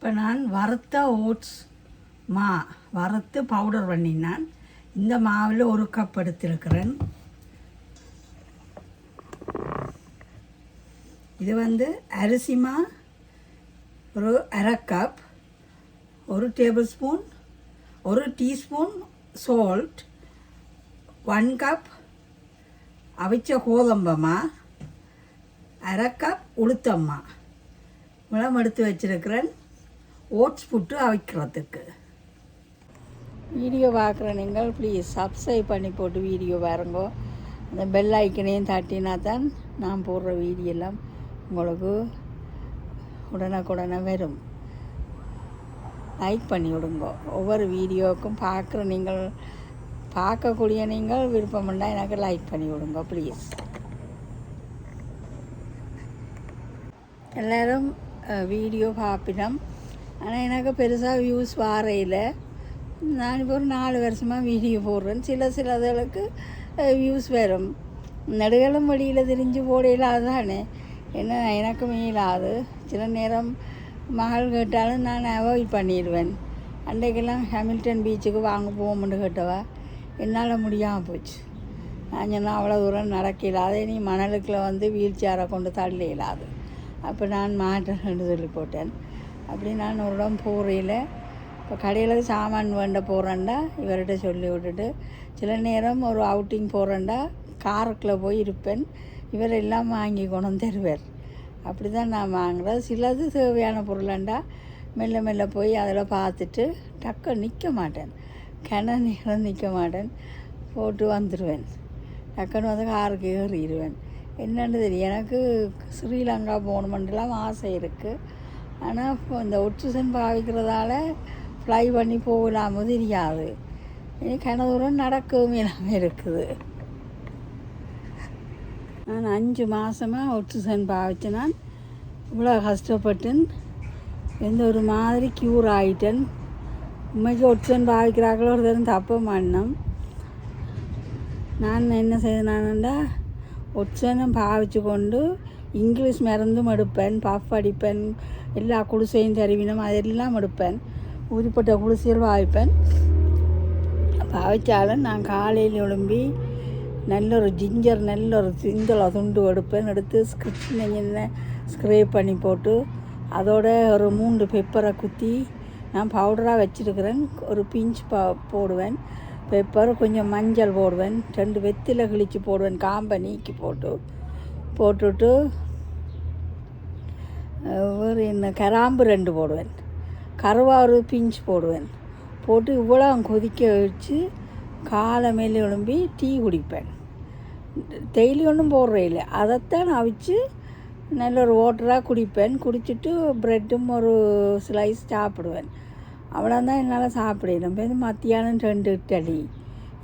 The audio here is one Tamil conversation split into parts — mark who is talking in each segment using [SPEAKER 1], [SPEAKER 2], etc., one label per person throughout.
[SPEAKER 1] இப்போ நான் வறுத்த ஓட்ஸ் வறுத்து பவுடர் பண்ணினான். இந்த மாவில் 1 கப் எடுத்திருக்கிறேன். இது அரிசி மா ஒரு 1/2 cup, 1 table spoon, 1 teaspoon salt, 1 cup அவிச்ச கோதம்பமா, 1/2 கப் உளுத்தம்மா மிளம் எடுத்து வச்சிருக்கிறேன் ஓட்ஸ் புட்டு அவிக்கிறதுக்கு. வீடியோ பார்க்குற நீங்கள் ப்ளீஸ் சப்ஸ்கிரைப் பண்ணி போட்டு வீடியோ பாருங்கோ. அந்த பெல் ஐக்கனையும் தட்டினா தான் நான் போடுற வீடியோலாம் உங்களுக்கு உடனுக்குடனே வரும். லைக் பண்ணி விடுங்கோ. ஒவ்வொரு வீடியோவுக்கும் பார்க்கக்கூடிய நீங்கள் விருப்பம்னா எனக்கு லைக் பண்ணி விடுங்க ப்ளீஸ். எல்லோரும் வீடியோ பார்ப்பினோம். ஆனால் எனக்கு பெருசாக வியூஸ் வாரையில். நான் இப்போ ஒரு 4 வருஷமாக வீடியோ போடுறேன். சிலதுகளுக்கு வியூஸ் வரும். நடுகளும் வழியில் திரிஞ்சு போடையில அதுதானே என்ன எனக்கு மீளாது. சில நேரம் மகள் கேட்டாலும் நான் அவாய்ட் பண்ணிடுவேன். அன்றைக்கெல்லாம் ஹாமில்டன் பீச்சுக்கு வாங்க போவோம்னு கேட்டவா என்னால் முடியாமல் போச்சு. நான் சொன்னால் அவ்வளோ தூரம் நடக்கலாது, நீ மணலுக்குள்ள வீல் சேரை கொண்டு தள்ள இயலாது. அப்போ நான் மாட்டேன்னு சொல்லி போட்டேன். அப்படி நான் ஒரு இடம் போகிறையில் இப்போ கடையில் சாமான் வேண்ட போகிறேன்டா இவர்கிட்ட சொல்லி விட்டுட்டு, சில நேரம் ஒரு அவுட்டிங் போகிறேன்டா காருக்குள்ளே போய் இருப்பேன். இவர் எல்லாம் வாங்கி கொண்டு தருவார். அப்படி தான் நான் வாங்குகிறேன். சிலது தேவையான பொருளாண்டா மெல்ல மெல்ல போய் அதில் பார்த்துட்டு டக்க நிற்க மாட்டேன். நேரம் நிற்க மாட்டேன், போட்டு வந்துடுவேன். டக்குன்னு காருக்கு ஏறிடுவேன். என்னென்னு தெரியும், எனக்கு ஸ்ரீலங்கா போகணுமென்றலாம் ஆசை இருக்குது. ஆனால் இப்போ இந்த ஒட்ஸன் பாவிக்கிறதால ஃப்ளை பண்ணி போகலாமோ தெரியாது. இனி கனதூரம் நடக்கவும் இல்லாமல் இருக்குது. நான் 5 மாதமாக ஒட்ஸன் பாவிச்சு நான் இவ்வளோ கஷ்டப்பட்டேன். எந்த ஒரு மாதிரி க்யூர் ஆகிட்டேன். உண்மைக்கு ஒட்ஸன் பாவிக்கிறாங்களோ ஒரு தரம் தப்ப மாட்டோம். நான் என்ன செய்தேனான்டா ஒட்ஸனும் பாவிச்சு கொண்டு இங்கிலீஷ் மருந்தும் எடுப்பேன், பஃப் அடிப்பேன், எல்லா குடிசையும் தருவினும் அதெல்லாம் எடுப்பேன். ஊதிப்பட்ட குடிசையில் பாவிப்பேன். பாவிச்சாலும் நான் காலையில் எழும்பி நல்ல ஒரு ஜிஞ்சர் நல்ல ஒரு சிந்தளை துண்டு எடுப்பேன். எடுத்து ஸ்க்ரே பண்ணி போட்டு அதோட ஒரு 3 பெப்பரை குத்தி நான் பவுடராக வச்சுருக்கிறேன். ஒரு பிஞ்ச் போடுவேன் பெப்பர், கொஞ்சம் மஞ்சள் போடுவேன், 2 வெத்திலை கிழித்து போடுவேன், காம்பை நீக்கி போட்டுட்டு ஒரு கராம்பு 2 போடுவேன், கருவா ஒரு பிஞ்ச் போடுவேன். போட்டு இவ்வளோ கொதிக்க வச்சு காலை மேலே எழும்பி டீ குடிப்பேன். டெய்லி ஒன்றும் போடுறே இல்லை, அதைத்தான் அவிச்சு நல்ல ஒரு வாட்டராக குடிப்பேன். குடிச்சிட்டு ப்ரெட்டும் ஒரு ஸ்லைஸ் சாப்பிடுவேன். அவ்வளோதான் என்னால் சாப்பிடலாம். இப்போ மத்தியானம் 2 இட்லி,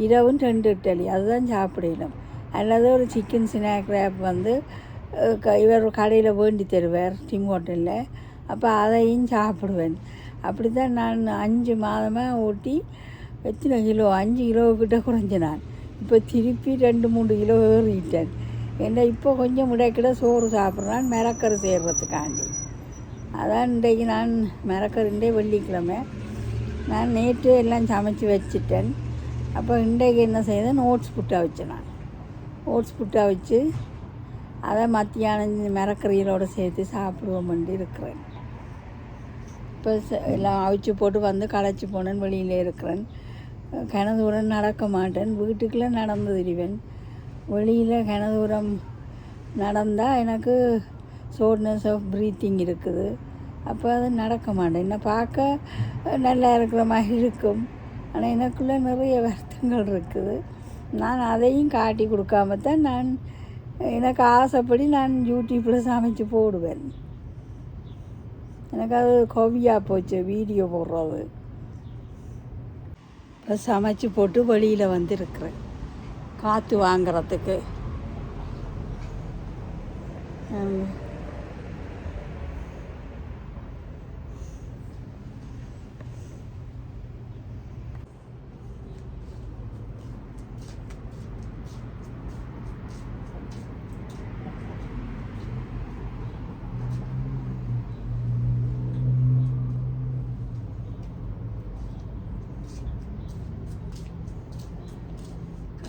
[SPEAKER 1] இரவும் 2 இட்லி, அதுதான் சாப்பிடலாம். அல்லது ஒரு சிக்கன் ஸ்நாக் ரேப் இவர் கடையில் வேண்டி தருவார் டிம் ஹோட்டலில். அப்போ அதையும் சாப்பிடுவேன். அப்படி தான் நான் 5 மாதமாக ஓட்டி எத்தனை கிலோ 5 கிலோக்கிட்ட குறைஞ்ச நான். இப்போ திருப்பி 2-3 கிலோ ஏறிட்டேன். ஏன்னா இப்போ கொஞ்சம் முடைக்கிட சோறு சாப்பிட்றான் மிளக்கரு சேர்றதுக்காண்டி. அதான் இன்றைக்கு நான் மிளக்கருண்டே வெள்ளிக்கிழமை நான் நேற்று எல்லாம் சமைச்சி வச்சுட்டேன். அப்போ இன்றைக்கு என்ன செய்தேன், ஓட்ஸ் புட்டா வச்சேன். நான் ஓட்ஸ் புட்டா வச்சு அதை மத்தியானம் மிளக்கறிகளோடு சேர்த்து சாப்பிடுவோம்ட்டு இருக்கிறேன். இப்போ எல்லாம் அவிச்சு போட்டு களைச்சி போனேன், வெளியில் இருக்கிறேன். கனதூரம் நடக்க மாட்டேன், வீட்டுக்குள்ளே நடந்து திரிவேன். வெளியில் கனதூரம் நடந்தால் எனக்கு ஷோர்ட்னஸ் ஆஃப் ப்ரீத்திங் இருக்குது. அப்போ அது நடக்க மாட்டேன். என்னை பார்க்க நல்லா இருக்கிற மாதிரி இருக்கும், ஆனால் எனக்குள்ளே நிறைய வருத்தங்கள் இருக்குது. நான் அதையும் காட்டி கொடுக்காம தான் நான் எனக்கு ஆசைப்படி நான் யூடியூப்பில் சமைச்சு போடுவேன். எனக்கு அது ஹாபியாக போச்சு வீடியோ போடுறது. இப்போ சமைச்சு போட்டு வெளியில் வந்துருக்கிறேன் காற்று வாங்கிறதுக்கு.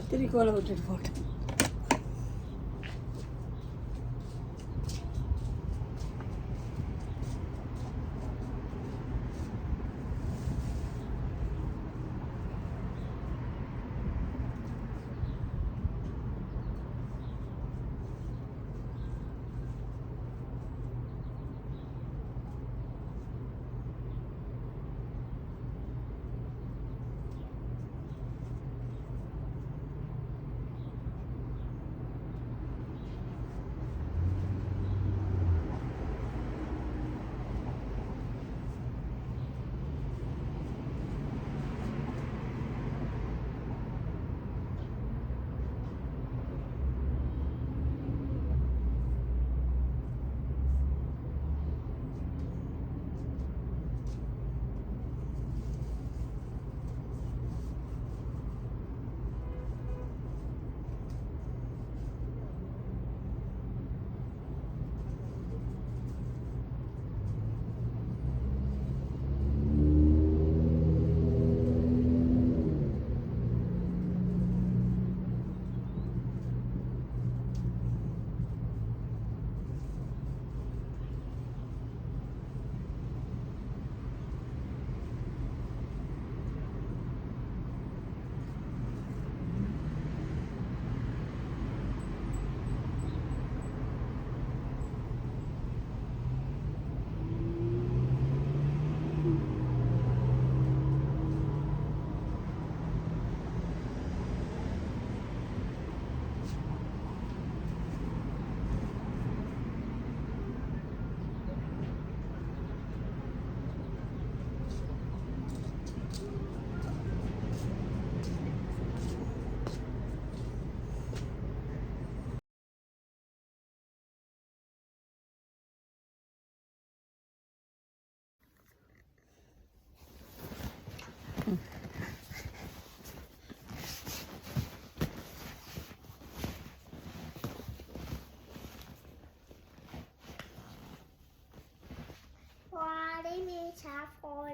[SPEAKER 1] கத்திரிக்கோலை விட்டுட்டு போட்டேன்.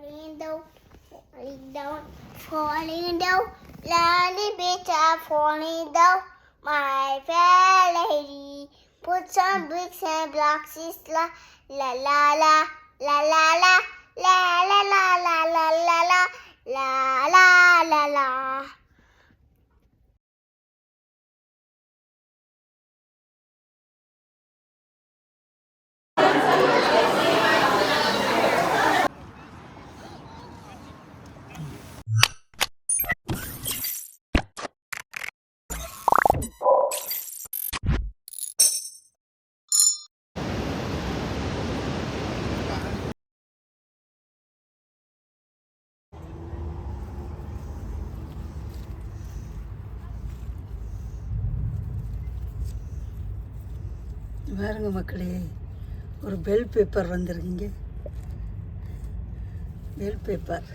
[SPEAKER 2] Falling down, falling down, falling down. Lolly bits are falling down. My fair lady, put some bricks and blocks. Is la la la la la la la la la la la la la la la la la.
[SPEAKER 1] பாருங்க மக்களே, ஒரு பெல் பேப்பர் வந்துருக்கீங்க. பெல் பேப்பர்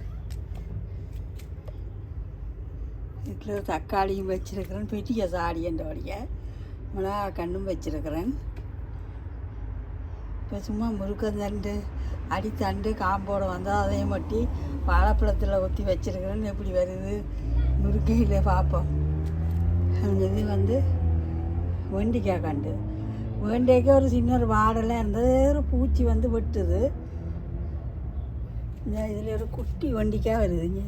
[SPEAKER 1] இதில் தக்காளியும் வச்சுருக்கிறேன், பெரிய சாடியண்டோடைய மிளகா கண்ணும் வச்சுருக்கிறேன். இப்போ சும்மா முருக்கந்தண்டு அடித்தண்டு காம்போடு வந்தால் அதையும் மட்டி வாழைப்பழத்தில் ஊற்றி வச்சுருக்கிறேன். எப்படி வருது முருங்கையில் பார்ப்போம். இது வந்து வெண்டிக்காய் கண்டு, வேண்டைக்கு ஒரு சின்ன ஒரு வாடெல்லாம் இருந்தது, ஒரு பூச்சி வந்து வெட்டுது. இதில் ஒரு குட்டி வெண்டிக்காய் வருதுங்க,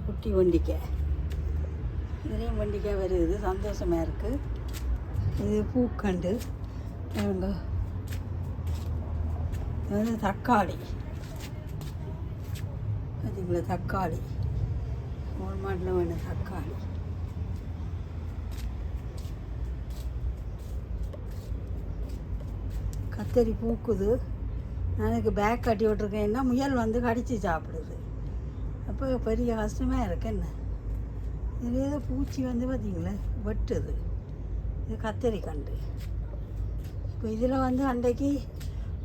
[SPEAKER 1] குட்டி வெண்டிக்காய். இதுலேயும் வெண்டிக்காய் வருது, சந்தோஷமாக இருக்குது. இது பூக்கண்டு. இவங்க இது தக்காளி, பார்த்தீங்களா தக்காளி, வால்மார்ட்டில் வேணும் தக்காளி. கத்தரி பூக்குது. எனக்கு பேக் கட்டி விட்ருக்கேன்னா முயல் வந்து கடித்து சாப்பிடுது. அப்போ பெரிய கஷ்டமாக இருக்கு. என்ன இதில் ஏதோ பூச்சி வந்து பார்த்திங்களா வெட்டுது. இது கத்தரி கண்டு. இப்போ இதில் வந்து அன்றைக்கு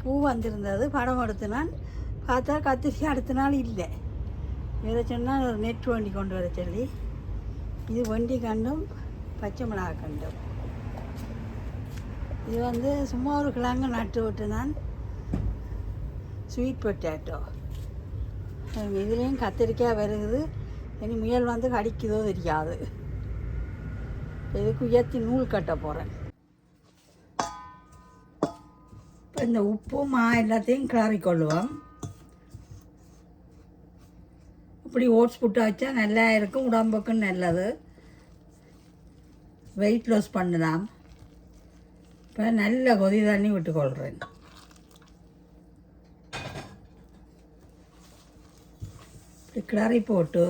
[SPEAKER 1] பூ வந்திருந்தது, படம் எடுத்தினான். பார்த்தா கத்திரி அடுத்த நாள் இல்லை. இதை சொன்னால் ஒரு நெட் வண்டி கொண்டு வர சொல்லி. இது வண்டி கண்டும் பச்சை மிளகா கண்டும். இது வந்து சும்மா ஒரு கிழங்கு நட்டு விட்டு தான் ஸ்வீட் பொட்டேட்டோ. இதுலேயும் கத்திரிக்காய் வருகுது. இனி முயல் வந்து கடிக்குதோ தெரியாது. இதுக்கு உயர்த்தி நூல் கட்ட போகிறேன். இப்போ இந்த உப்புமா எல்லாத்தையும் கிளறிக்கொள்ளுவோம். இப்படி ஓட்ஸ் புட்டு வச்சா நல்லா இருக்கும், உடம்புக்கும் நல்லது, வெயிட் லாஸ் பண்ணலாம். இப்போ நல்ல கொதி தண்ணி விட்டுக்கொள்கிறேன். இப்படி கிளறி போட்டு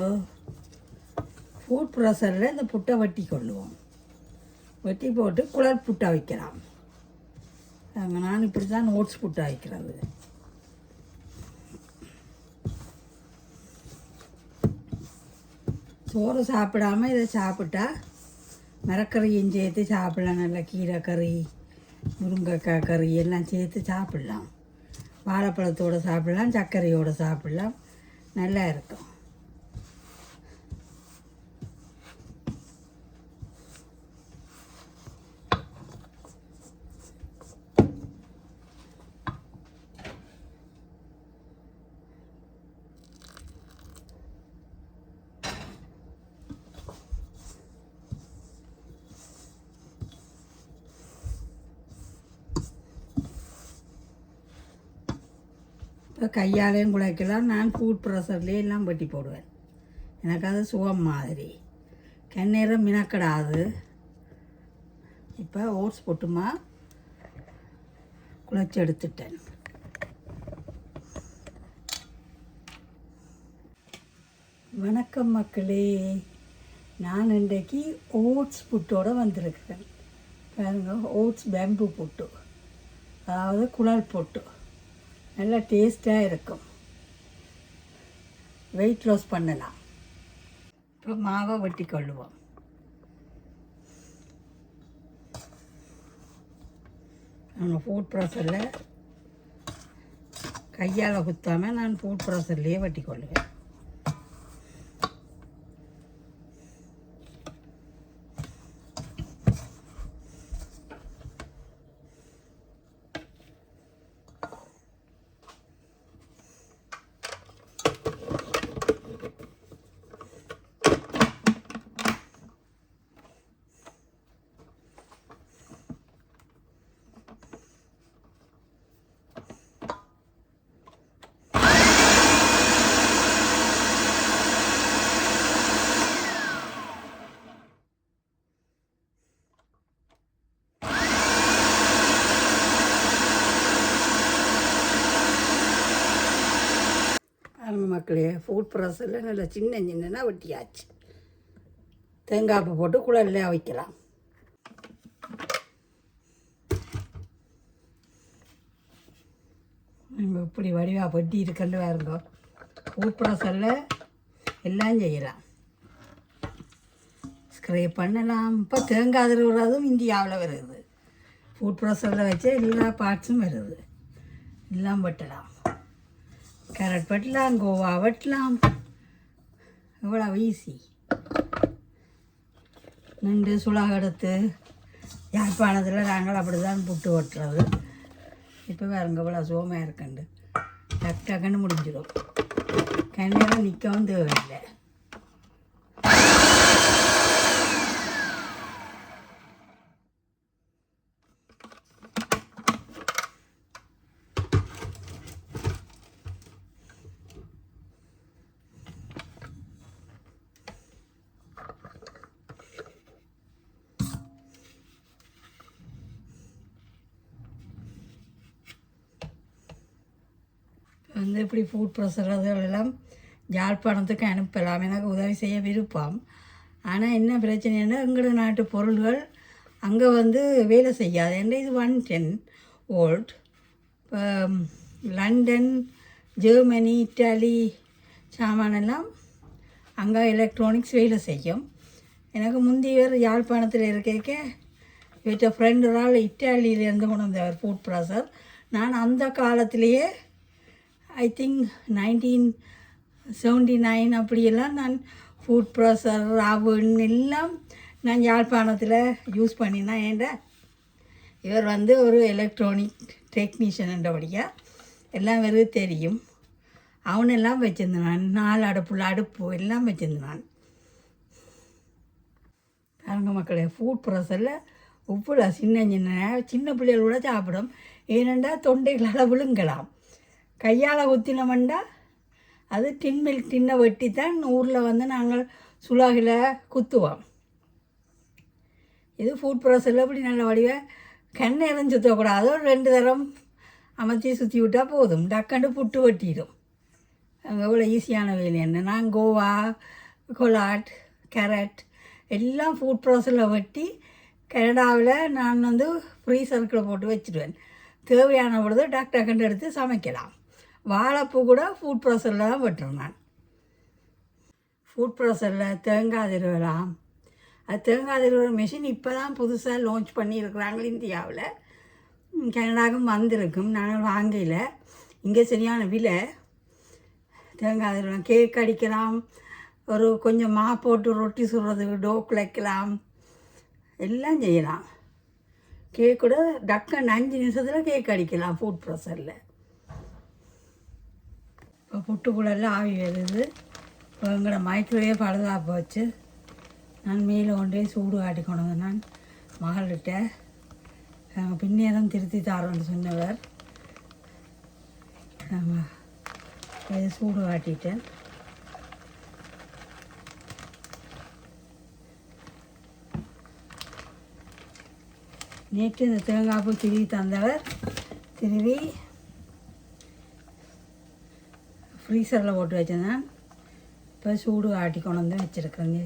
[SPEAKER 1] ஃபுட் ப்ரெஷரில் இந்த புட்டை வெட்டி கொள்ளுவோம். வெட்டி போட்டு குளர் புட்டை வைக்கலாம். நான் இப்படி தான் ஓட்ஸ் புட்டை வைக்கிறது. சோறு சாப்பிடாம இதை சாப்பிட்டா மரக்கறியும் சேர்த்து சாப்பிடலாம். நல்லா கீரைக்கறி, முருங்கைக்காய் கறி எல்லாம் சேர்த்து சாப்பிடலாம். வாழைப்பழத்தோடு சாப்பிடலாம், சர்க்கரையோடு சாப்பிடலாம், நல்லா இருக்கும். இப்போ கையாலையும் குழைக்கலாம். நான் ஃபுட் ப்ரெஷர்லேயே எல்லாம் வெட்டி போடுவேன். எனக்கு அது சுகம் மாதிரி, கண்ணீரம் மினக்கடாது. இப்போ ஓட்ஸ் போட்டுமா குழைச்சி எடுத்துட்டேன். வணக்கம் மக்களே, நான் இன்றைக்கு ஓட்ஸ் புட்டோடு வந்திருக்கிறேன். பாருங்க, ஓட்ஸ் பேம்பு புட்டு, அதாவது குழல் புட்டு. நல்லா டேஸ்ட்டாக இருக்கும், வெயிட் லாஸ் பண்ணலாம். இப்போ மாவை வெட்டி கொள்ளுவோம். நான் ஃபுட் ப்ரெஷரில் கையால் குத்தாமல் நான் ஃபுட் ப்ரெஷர்லேயே வெட்டி கொள்ளுவேன். மக்களே, ஃபுட் ப்ரெஷரில் நல்லா சின்ன சின்னனா வெட்டியாச்சு. தேங்காய் பூ போட்டு குழல்ல வைக்கலாம். நம்ம இப்படி வடிவாக வெட்டி இருக்குன்னு பாருங்க. ஃபுட் ப்ரெஷரில் எல்லாம் செய்யலாம், ஸ்க்ரேப் பண்ணலாம். இப்போ தேங்காய் திருவுறதும் இந்தியாவில் வருது. ஃபுட் ப்ரெஷரில் வச்சு எல்லா பார்ட்ஸும் வருது, எல்லாம் வெட்டலாம். கேரட் வெட்டலாம், கோவா வெட்டலாம், எவ்வளோ ஈஸி. நண்டு சுளாக எடுத்து யாழ்ப்பாணத்தில் நாங்கள் அப்படி தான் புட்டு வெட்டுறது. இப்போ வேறுங்க இவ்வளோ சுகமாக இருக்குண்டு, டக் டக்குன்னு முடிஞ்சிடும். கண்ணெல்லாம் நிற்கவும் தேவையில்லை. வந்து இப்படி ஃபுட் ப்ரெஷரெல்லாம் யாழ்ப்பாணத்துக்கு அனுப்பலாம். எனக்கு உதவி செய்ய விருப்பம். ஆனால் என்ன பிரச்சனைன்னா, எங்களோட நாட்டு பொருள்கள் அங்கே வந்து வேலை செய்யாது. ஏன்னா இது 110 வோல்ட். இப்போ லண்டன், ஜெர்மனி, இட்டாலி சாமானெல்லாம் அங்கே எலக்ட்ரானிக்ஸ் வேலை செய்யும். எனக்கு முந்தையவர் யாழ்ப்பாணத்தில் இருக்க இவற்ற ஃப்ரெண்டுறால் இட்டாலியிலேருந்து கொண்டு வந்தவர் ஃபுட் ப்ரெஷர். நான் அந்த காலத்திலேயே ஐ திங்க் 1979 அப்படியெல்லாம் நான் ஃபுட் ப்ரெஷர், அவன் எல்லாம் நான் யாழ்ப்பாணத்தில் யூஸ் பண்ணினேன். ஏன்டா இவர் வந்து ஒரு எலக்ட்ரானிக் டெக்னீஷியன்ன்றபடியாக எல்லாம் வெறும் தெரியும். அவனெல்லாம் வச்சுருந்தான். 4 அடுப்பு எல்லாம் வச்சுருந்தான். அவங்க மக்களே ஃபுட் ப்ராசஸில் உப்புல சின்ன சின்ன பிள்ளைகள் கூட சாப்பிடும். ஏனெண்டா தொண்டைகளால் விழுங்கலாம். கையால் குத்தினோம்டா அது டின்னை வெட்டி தான் ஊரில் வந்து நாங்கள் சுலாகில் குத்துவோம். இது ஃபுட் ப்ராசஸில் இப்படி நல்ல வடிவை கண்ணேரம் சுற்றக்கூடாது. ஒரு 2 தரம் அமர்த்தி சுற்றி விட்டால் போதும். டக்கண்டு புட்டு வெட்டிடும். அங்கே எவ்வளோ ஈஸியான வேலை என்ன. நான் கோவா, கொலாட், கேரட் எல்லாம் ஃபுட் ப்ராசஸில் வெட்டி கனடாவில் நான் வந்து ஃப்ரீசருக்குள்ள போட்டு வச்சுடுவேன். தேவையான பொழுது டக்கண்டு எடுத்து சமைக்கலாம். வாழைப்பூ கூட ஃபுட் ப்ராசஸில் தான் வெட்டுறேன் நான். ஃபுட் ப்ராசஸில் தேங்காய் திருவலாம். அது தேங்காய் திருவுற மிஷின் இப்போ தான் புதுசாக லான்ச் பண்ணியிருக்கிறாங்க இந்தியாவில். கனடாவுக்கும் வந்திருக்கும். நாங்கள் வாங்கல. இங்கே சரியான விலை. தேங்காய் திருவலாம். கேக் அடிக்கலாம். ஒரு கொஞ்சம் மா போட்டு ரொட்டி சுடுறதுக்கு டோ குலைக்கலாம். எல்லாம் செய்யலாம். கேக் கூட டக்கன் 5 நிமிஷத்தில் கேக் அடிக்கலாம் ஃபுட் ப்ராசஸில். இப்போ புட்டுக்குள்ளெல்லாம் ஆவி வருது. இப்போ எங்களோட மைக்ரோவே பழுதாக வச்சு நான் மேலே கொண்டே சூடு காட்டி கொண்டு வந்தேன். நான் மகள்கிட்ட பின்னேதான் திருத்தி தாரோன்னு சொன்னவர். சூடு காட்டிட்டேன். நேற்று இந்த தேங்காய் பூ திருவி தந்தவர் திருவி ஃப்ரீசரில் போட்டு வச்சிருந்தேன். இப்போ சூடு ஆட்டி கொண்டு வந்து வச்சுருக்கேங்க.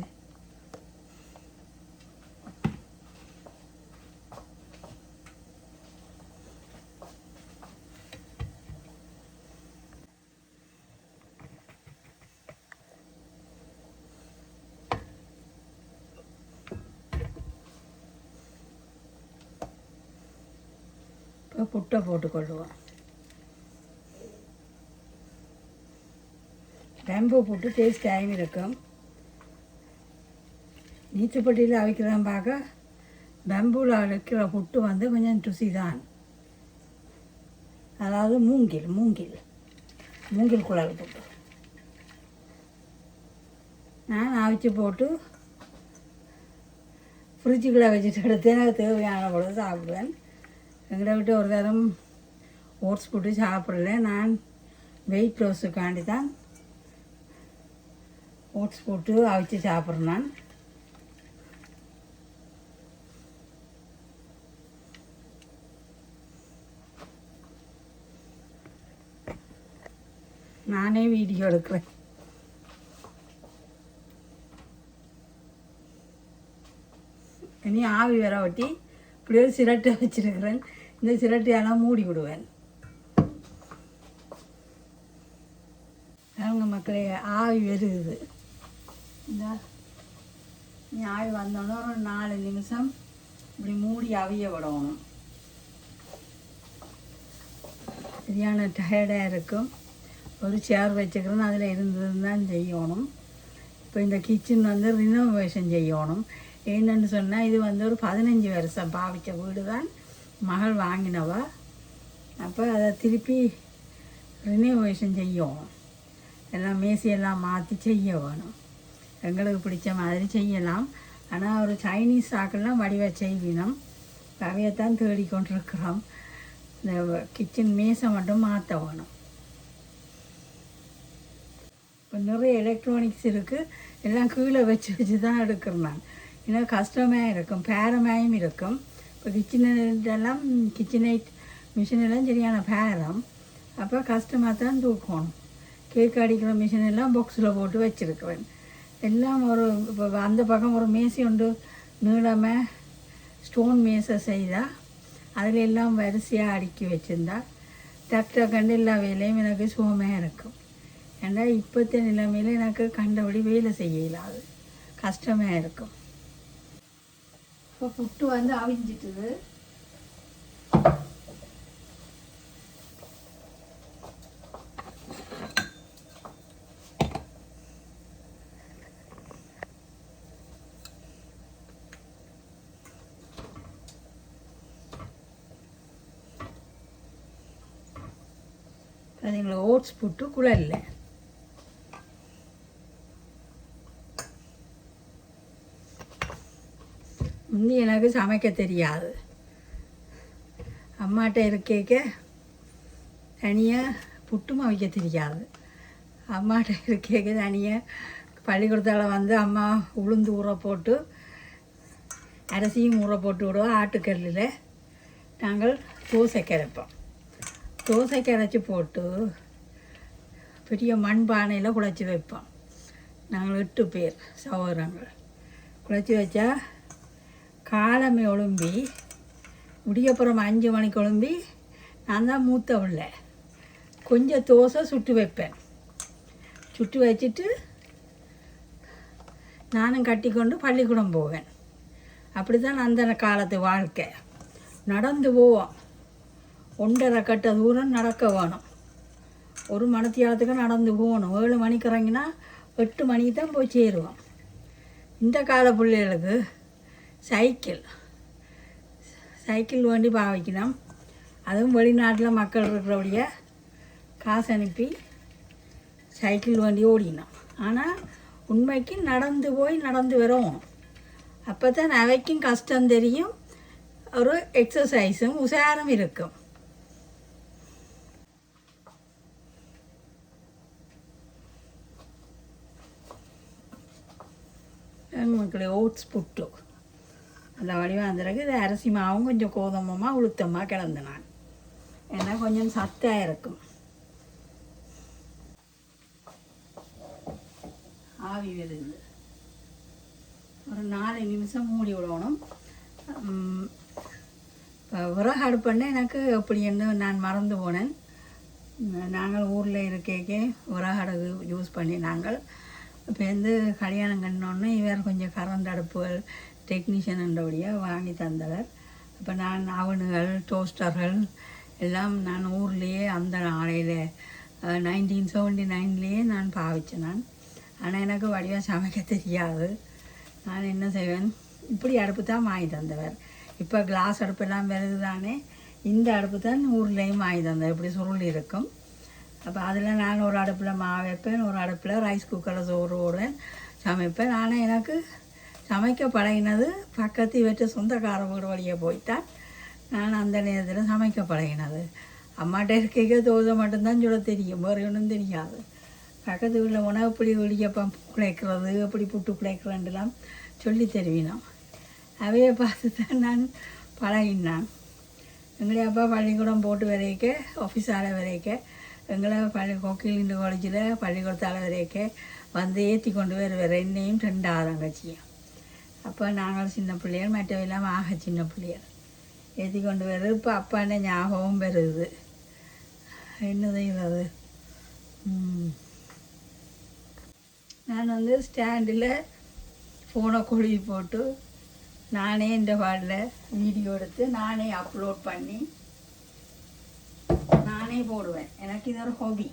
[SPEAKER 1] இப்போ புட்டை போட்டுக்கொள்ளுவோம். பேம்பூ புட்டு டேஸ்ட் டைம் இருக்கும். நீச்சப்பட்டியில் அவிக்கிறதான் பார்க்க பேம்பூவில் அவிக்கிற புட்டு வந்து கொஞ்சம் ருசி தான். அதாவது மூங்கில் குழல் புட்டு நான் அவிச்சு போட்டு ஃப்ரிட்ஜுக்குள்ளே வச்சுட்டு எடுத்து எனக்கு தேவையான பொழுது சாப்பிடுவேன். எங்களை விட்டு ஒரு தரம் ஓட்ஸ் போட்டு சாப்பிடல. நான் வெயிட் லாஸுக்காண்டி தான் ஓட்ஸ் போட்டு அவிச்சு சாப்பிட்றேன். நான் நானே வீடியோ எடுக்கிறேன். இனி ஆவி வர ஒட்டி இப்படி ஒரு சிரட்டை வச்சுருக்கிறேன். இந்த சிரட்டையெல்லாம் மூடி விடுவேன். அவங்க மக்களே ஆவி வருது. இந்த ஆவி வந்தோன்னா ஒரு 4 நிமிஷம் இப்படி மூடி அவிய விடணும். சரியான டயர்டாக இருக்கும். ஒரு சேர் வச்சுக்கிறோன்னு அதில் இருந்ததுன்னு தான் செய்யணும். இப்போ இந்த கிச்சன் வந்து ரினோவேஷன் செய்யணும். என்னென்னு சொன்னால் இது வந்து ஒரு 15 வருஷம் பாவித்த வீடு தான் மகள் வாங்கினவா. அப்போ அதை திருப்பி ரினோவேஷன் செய்யணும். எல்லாம் மேசையெல்லாம் மாற்றி செய்ய வேணும். எங்களுக்கு பிடிச்ச மாதிரி செய்யலாம். ஆனால் ஒரு சைனீஸ் ஆக்கெல்லாம் வடிவ செய்வினோம். அவையத்தான் தேடிக்கொண்டிருக்கிறோம். இந்த கிச்சன் மேசை மட்டும் மாற்ற வேணும். இப்போ நிறைய எலக்ட்ரானிக்ஸ் இருக்குது. எல்லாம் கீழே வச்சு தான் எடுக்கிறேன் நான். ஏன்னா கஷ்டமாக இருக்கும், பேரமாயும் இருக்கும். இப்போ கிச்சனைட் மிஷினெல்லாம் சரியான பேரம். அப்போ கஷ்டமாக தான் தூக்கணும். கேக் அடிக்கிற மிஷினெல்லாம் பாக்ஸில் போட்டு வச்சுருக்குறேன். எல்லாம் ஒரு இப்போ அந்த பக்கம் ஒரு மேசை உண்டு நீளமாக ஸ்டோன் மேசை செய்தால் அதில் எல்லாம் வரிசையாக அடுக்கி வச்சுருந்தா டக்குன்னு எல்லா வேலையும் எனக்கு சுகமாக இருக்கும். ஏன்னா இப்போத்த நிலைமையில் எனக்கு கண்டபடி வேலை செய்ய இல்லாது கஷ்டமாக இருக்கும். இப்போ புட்டு வந்து அவிஞ்சிட்டுது. அதுங்களை ஓட்ஸ் புட்டு குழல்ல முந்தி எனக்கு சமைக்க தெரியாது. அம்மாட்ட இருக்கேக்க தனியாக புட்டுமா வைக்க தெரியாது. அம்மாட்ட இருக்கேக்க தனியாக பள்ளிக்கூடத்தால் வந்து அம்மா உளுந்து ஊற போட்டு அரிசியும் ஊற போட்டு விடுவோம். ஆட்டுக்கல்லில் நாங்கள் தோசை கரைப்போம். தோசை கரைச்சி போட்டு பெரிய மண் பானையில் குழச்சி வைப்போம். நாங்கள் 8 பேர் சகோதரங்கள் குழச்சி வச்சா காலமே ஒழும்பி முடியப்புறம் 5 மணிக்கு ஒழும்பி நான் தான் மூத்த பிள்ளை. கொஞ்சம் தோசை சுட்டு வைப்பேன். சுட்டு வச்சுட்டு நானும் கட்டி கொண்டு பள்ளிக்கூடம் போவேன். அப்படி தான் அந்த காலத்து வாழ்க்கை. நடந்து போவோம். 1.5 கட்ட தூரம் நடக்க வேணும். 1 மணித்தியாலத்துக்கு நடந்து போகணும். 7 மணிக்கு இறங்கினா 8 மணிக்கு தான் போய் சேருவோம். இந்த கால பிள்ளைகளுக்கு சைக்கிள் வண்டி பாவிக்கணும். அதுவும் வெளிநாட்டில் மக்கள் இருக்கிறபடியே காசு அனுப்பி சைக்கிள் வண்டி ஓடினோம். ஆனால் உண்மைக்கு நடந்து போய் நடந்து வரணும். அப்போ தான் அவைக்கும் கஷ்டம் தெரியும், ஒரு எக்ஸசைஸும் உஷாரும் இருக்கும். மக்களே ஓட்ஸ் புட்டு அந்த வடிவாக வந்துருக்கு. இது அரிசி மாவும் கொஞ்சம் கோதுமமாக உளுத்தமாக கிடந்து நான், ஏன்னா கொஞ்சம் சத்தாக இருக்கும். ஆவி வருது. ஒரு 4 நிமிஷம் மூடி விடணும். விறகு அடுப்புன்னா எனக்கு எப்படின்னு நான் மறந்து போனேன். நாங்கள் ஊரில் இருக்கே விறகு அடுப்பு யூஸ் பண்ணி நாங்கள் இப்போ கல்யாணம் கண்ணோன்னு இவர் கொஞ்சம் கரண்ட் அடுப்புகள் டெக்னீஷியன்ன்றபடியாக வாங்கி தந்தவர். இப்போ நான் அவனுகள் டோஸ்டர்கள் எல்லாம் நான் ஊர்லேயே அந்த நாளையில் 1979 நான் பாவிச்சேன் நான். ஆனால் எனக்கு வடிவாக சமைக்க தெரியாது. நான் என்ன செய்வேன், இப்படி அடுப்பு தான் வாங்கி தந்தவர். இப்போ கிளாஸ் அடுப்பெல்லாம் வருது தானே, இந்த அடுப்பு தான் ஊர்லேயும் வாங்கி தந்தேன். இப்படி சுருள் இருக்கும். அப்போ அதில் நான் ஒரு அடுப்பில் மாவு வைப்பேன், ஒரு அடுப்பில் ரைஸ் குக்கரில் சோறு போடுவேன், சமைப்பேன். ஆனால் எனக்கு சமைக்க பழகினது பக்கத்து வீட்டு சொந்தக்கார வீடு வழியாக போய்த்தான் நான் அந்த நேரத்தில் சமைக்க பழகினது. அம்மாட்ட இருக்க தோசை மட்டும்தான் சுட தெரியும், வேறு ஒன்றும் தெரியாது. பக்கத்து வீட்டில் உணவு இப்படி வெளியப்பம் குழைக்கிறது, எப்படி புட்டு குழைக்கிறேன்லாம் சொல்லி தருவினோம். அவையை பார்த்து தான் நான் பழகினான். எங்களை அப்பா பள்ளிக்கூடம் போட்டு வரைக்க, ஆஃபீஸால் வரைக்க, எங்களை கோக்கில் காலேஜில் பள்ளிக்கூடத்தால் வரைக்க வந்து ஏற்றி கொண்டு வருவார். என்னையும் 2 தங்கச்சியும். அப்போ நாங்கள் சின்ன பிள்ளைகள், மற்றவெல்லாம் ஆக சின்ன பிள்ளைகள் ஏற்றி கொண்டு வருது. இப்போ அப்பாண்ட ஞாபகம் வருது. என்ன செய்வது, நான் ஸ்டாண்டில் ஃபோனை கொழுவி போட்டு நானே இந்த பாட்டில் வீடியோ எடுத்து நானே அப்லோட் பண்ணி நானே போடுவேன். எனக்கு இது ஒரு ஹாபி.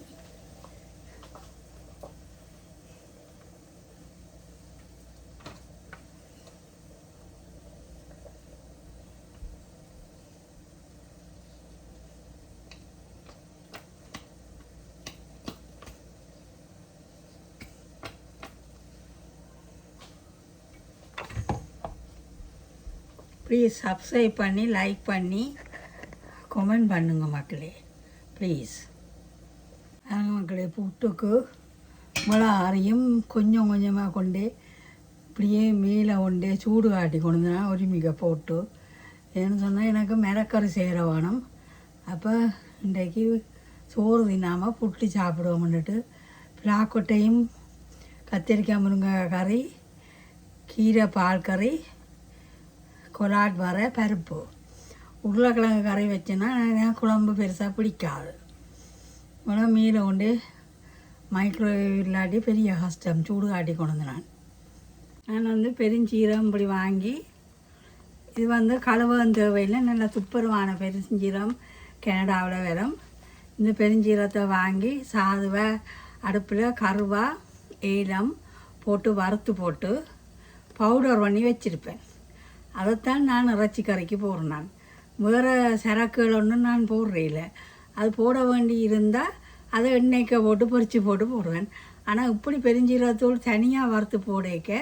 [SPEAKER 1] ப்ளீஸ் சப்ஸ்கிரைப் பண்ணி லைக் பண்ணி கமெண்ட் பண்ணுங்க மக்களே, ப்ளீஸ். மக்களே புட்டுக்கு மிளகாரையும் கொஞ்சம் கொஞ்சமாக கொண்டு இப்படியே மேலே கொண்டே சூடு காட்டி கொண்டு தான் ஒருமிக்க போட்டு, ஏன்னு சொன்னால் எனக்கு மிளக்கறி செய்கிற வேணும். அப்போ இன்றைக்கு சோறு தின்னாமல் புட்டு சாப்பிடுவோம்னுட்டு பிளாக்கொட்டையும் கத்திரிக்காய் முருங்கைக்காய் கறி, கீரை பால் கறி, கொலாட் வர பருப்பு, உருளைக்கிழங்கு கறி வச்சேன்னா எனக்கு குழம்பு பெருசாக பிடிக்காது. இவ்வளோ மீலை கொண்டு மைக்ரோவேவ் இல்லாட்டி பெரிய கஷ்டம், சூடு காட்டி கொண்டு நான் பெருஞ்சீரகம் இப்படி வாங்கி, இது கழுவம் தேவையில் நல்ல துப்புரவான பெருஞ்சீரகம் கனடாவில் வரும். இந்த பெருஞ்சீரகத்தை வாங்கி சாதுவை அடுப்பில் கருவா ஏலம் போட்டு வறுத்து போட்டு பவுடர் பண்ணி வச்சுருப்பேன். அதைத்தான் நான் இறைச்சி கறிக்கு போடுறேன். நான் வேறு சரக்குகள் ஒன்றும் நான் போடுறேன். அது போட வேண்டி இருந்தால் அதை எண்ணெய்க்க போட்டு பொரித்து போட்டு போடுவேன். ஆனால் இப்படி பெருஞ்சீரகத்தூள் தனியாக வறுத்து போடக்க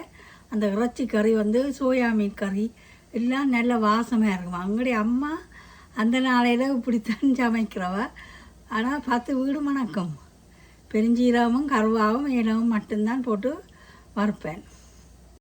[SPEAKER 1] அந்த இறைச்சி கறி சோயா மீட் கறி எல்லாம் நல்ல வாசமாக இருக்கும். அங்களுடைய அம்மா அந்த நாளையில் இப்படித்தான் சமைக்கிறவ. ஆனால் 10 வீடு மணக்கும். பெருஞ்சீரகமும் கருவாவும் ஏலவும் மட்டும்தான் போட்டு வறுப்பேன்.